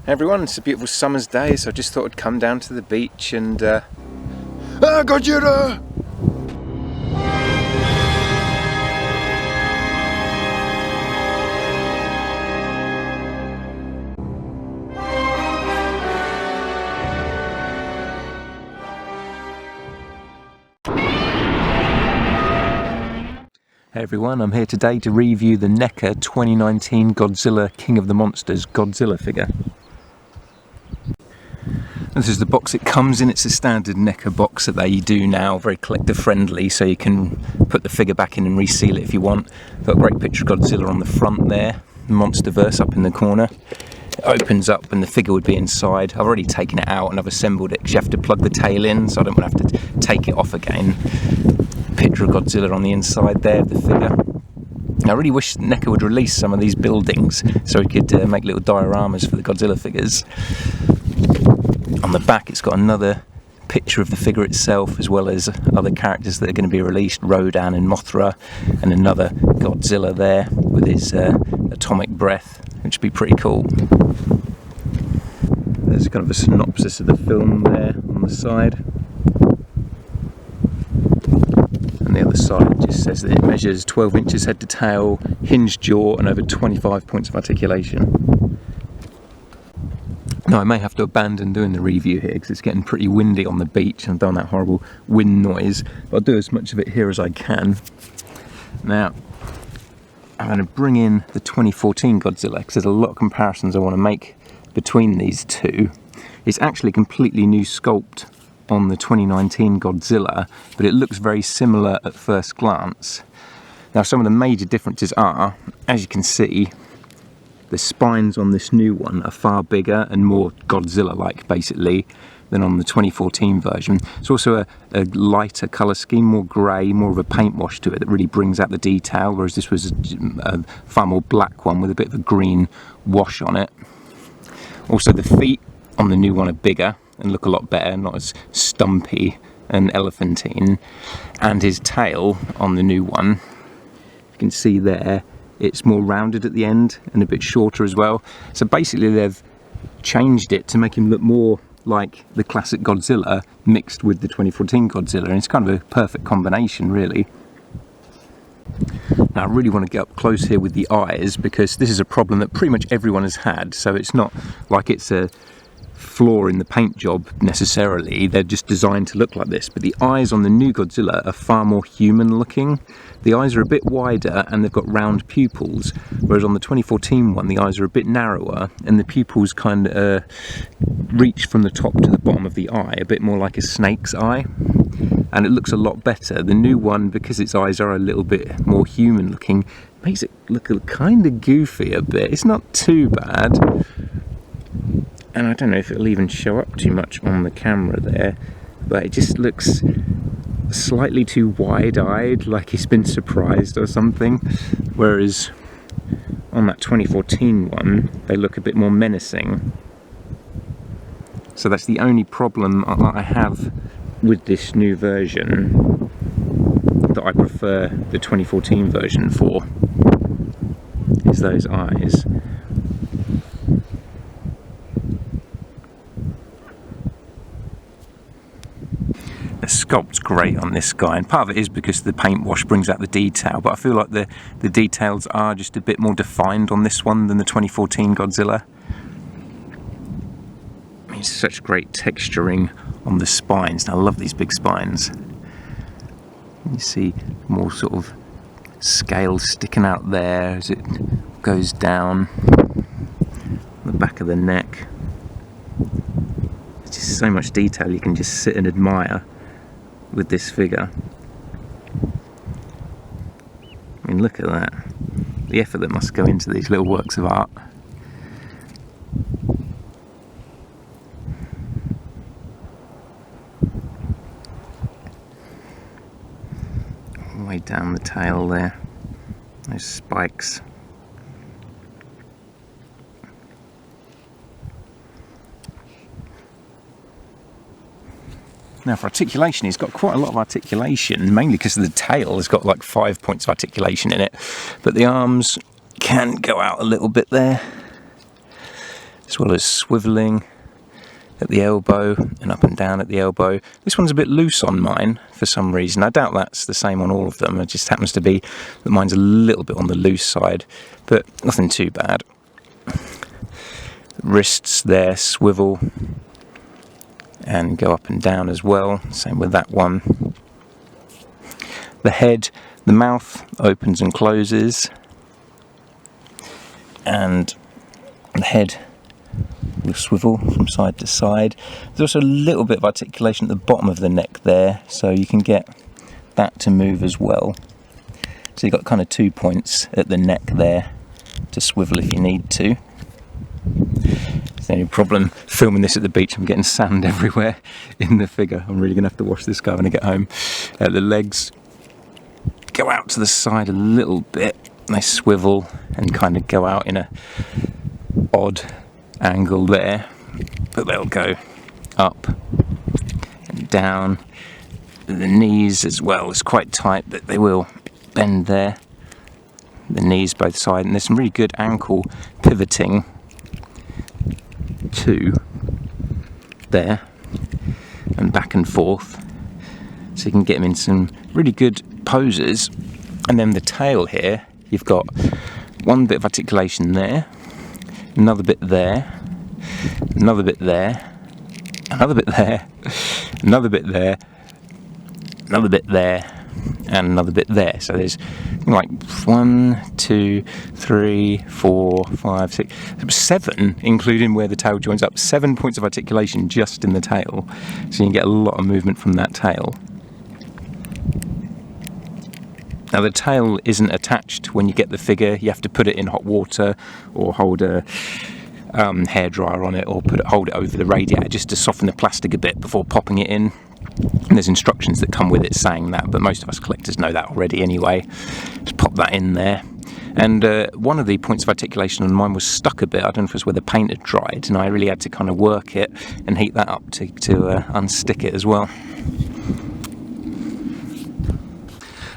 Everyone, it's a beautiful summer's day, so I just thought I'd come down to the beach and Godzilla! Hey everyone, I'm here today to review the NECA 2019 Godzilla King of the Monsters Godzilla figure. This is the box it comes in. It's a standard NECA box that they do now, very collector friendly, so you can put the figure back in and reseal it if you want. Got a great picture of Godzilla on the front there, the Monsterverse up in the corner. It opens up and the figure would be inside. I've already taken it out and I've assembled it because you have to plug the tail in, so I don't want to have to take it off again. Picture of Godzilla on the inside there of the figure. I really wish NECA would release some of these buildings so we could make little dioramas for the Godzilla figures. On the back it's got another picture of the figure itself, as well as other characters that are going to be released, Rodan and Mothra, and another Godzilla there with his atomic breath, which would be pretty cool. There's kind of a synopsis of the film there on the side. And the other side just says that it measures 12 inches head to tail, hinged jaw, and over 25 points of articulation. Now I may have to abandon doing the review here because it's getting pretty windy on the beach and I've done that horrible wind noise, but I'll do as much of it here as I can. Now I'm going to bring in the 2014 Godzilla because there's a lot of comparisons I want to make between these two. It's actually a completely new sculpt on the 2019 Godzilla, but it looks very similar at first glance. Now some of the major differences are, as you can see, the spines on this new one are far bigger and more Godzilla-like basically than on the 2014 version. It's also a lighter colour scheme, more grey, more of a paint wash to it that really brings out the detail, whereas this was a far more black one with a bit of a green wash on it. Also the feet on the new one are bigger and look a lot better, not as stumpy and elephantine. And his tail on the new one, you can see there, it's more rounded at the end and a bit shorter as well. So basically they've changed it to make him look more like the classic Godzilla mixed with the 2014 Godzilla, and it's kind of a perfect combination really. Now I really want to get up close here with the eyes because this is a problem that pretty much everyone has had, so it's not like it's a flaw in the paint job necessarily, they're just designed to look like this. But the eyes on the new Godzilla are far more human looking. The eyes are a bit wider and they've got round pupils, whereas on the 2014 one the eyes are a bit narrower and the pupils kind of reach from the top to the bottom of the eye, a bit more like a snake's eye, and it looks a lot better. The new one, because its eyes are a little bit more human looking, makes it look kind of goofy a bit. It's not too bad. And I don't know if it'll even show up too much on the camera there, but it just looks slightly too wide-eyed, like he's been surprised or something, whereas on that 2014 one they look a bit more menacing. So that's the only problem I have with this new version that I prefer the 2014 version for, is those eyes. The sculpt's great on this guy, and part of it is because the paint wash brings out the detail, but I feel like the details are just a bit more defined on this one than the 2014 Godzilla. I mean, such great texturing on the spines. Now, I love these big spines. You see more sort of scales sticking out there as it goes down the back of the neck. There's just so much detail you can just sit and admire with this figure. I mean, look at that. The effort that must go into these little works of art. All the way down the tail there. Those spikes. Now for articulation, he's got quite a lot of articulation, mainly because of the tail. It's got like 5 points of articulation in it, but the arms can go out a little bit there. as well as swivelling at the elbow and up and down at the elbow. This one's a bit loose on mine for some reason. I doubt that's the same on all of them. It just happens to be that mine's a little bit on the loose side, but nothing too bad. Wrists there swivel and go up and down as well. Same with that one. The head, the mouth opens and closes, and the head will swivel from side to side. There's also a little bit of articulation at the bottom of the neck there, so you can get that to move as well. So you've got kind of 2 points at the neck there to swivel if you need to. There's no problem filming this at the beach. I'm getting sand everywhere in the figure. I'm really going to have to wash this guy when I get home. The legs go out to the side a little bit. They swivel and kind of go out in a odd angle there, but they'll go up and down. The knees as well is quite tight, but they will bend there. The knees both sides, and there's some really good ankle pivoting too there and back and forth, so you can get them in some really good poses. And then the tail here, you've got one bit of articulation there, another bit there, another bit there, another bit there, another bit there, another bit there, and another bit there. So there's like 1, 2, 3, 4, 5, 6, 7, including where the tail joins up. 7 points of articulation just in the tail, so you can get a lot of movement from that tail. Now the tail isn't attached when you get the figure. You have to put it in hot water or hold a hairdryer on it, or hold it over the radiator just to soften the plastic a bit before popping it in. And there's instructions that come with it saying that, but most of us collectors know that already anyway. Just pop that in there. And one of the points of articulation on mine was stuck a bit. I don't know if it was where the paint had dried, and I really had to kind of work it and heat that up to unstick it as well.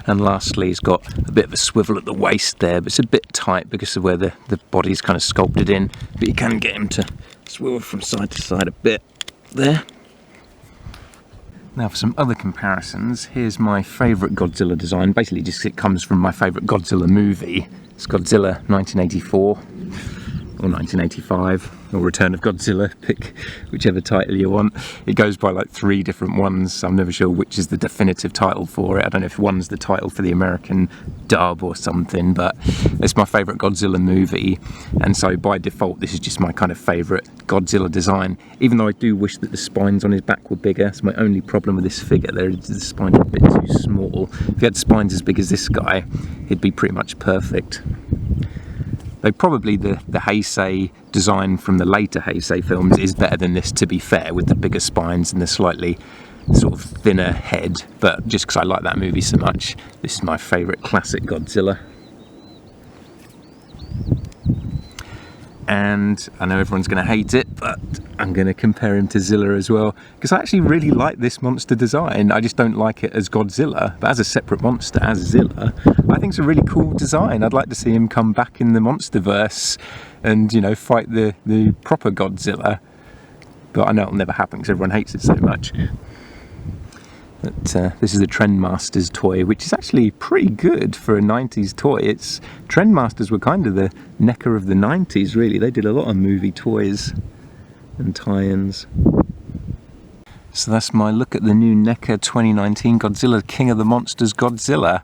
And lastly, it's got a bit of a swivel at the waist there, but it's a bit tight because of where the body's kind of sculpted in. But you can get him to swivel from side to side a bit there. Now for some other comparisons, here's my favourite Godzilla design. Basically just it comes from my favourite Godzilla movie. It's Godzilla 1984 or 1985 or Return of Godzilla, pick whichever title you want. It goes by like 3 different ones, so I'm never sure which is the definitive title for it. I don't know if one's the title for the American dub or something, but it's my favourite Godzilla movie, and so by default this is just my kind of favourite Godzilla design, even though I do wish that the spines on his back were bigger. It's my only problem with this figure. The spines are a bit too small. If he had spines as big as this guy, he'd be pretty much perfect. Though probably the Heisei design from the later Heisei films is better than this, to be fair, with the bigger spines and the slightly sort of thinner head. But just because I like that movie so much, this is my favourite classic Godzilla. And I know everyone's going to hate it, but I'm going to compare him to Zilla as well, because I actually really like this monster design. I just don't like it as Godzilla, but as a separate monster, as Zilla, I think it's a really cool design. I'd like to see him come back in the Monsterverse and, you know, fight the proper Godzilla. But I know it'll never happen because everyone hates it so much. But this is a Trendmasters toy, which is actually pretty good for a 90s toy. Trendmasters were kind of the NECA of the 90s, really. They did a lot of movie toys and tie-ins. So that's my look at the new NECA 2019 Godzilla King of the Monsters Godzilla.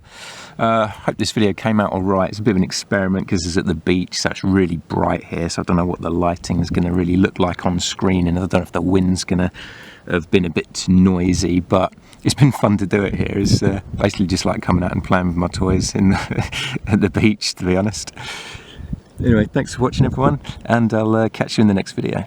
Hope this video came out alright. It's a bit of an experiment because it's at the beach, so it's really bright here, so I don't know what the lighting is going to really look like on screen, and I don't know if the wind's going to have been a bit noisy, but it's been fun to do it here. It's basically just like coming out and playing with my toys at the beach, to be honest. Anyway, thanks for watching everyone, and I'll catch you in the next video.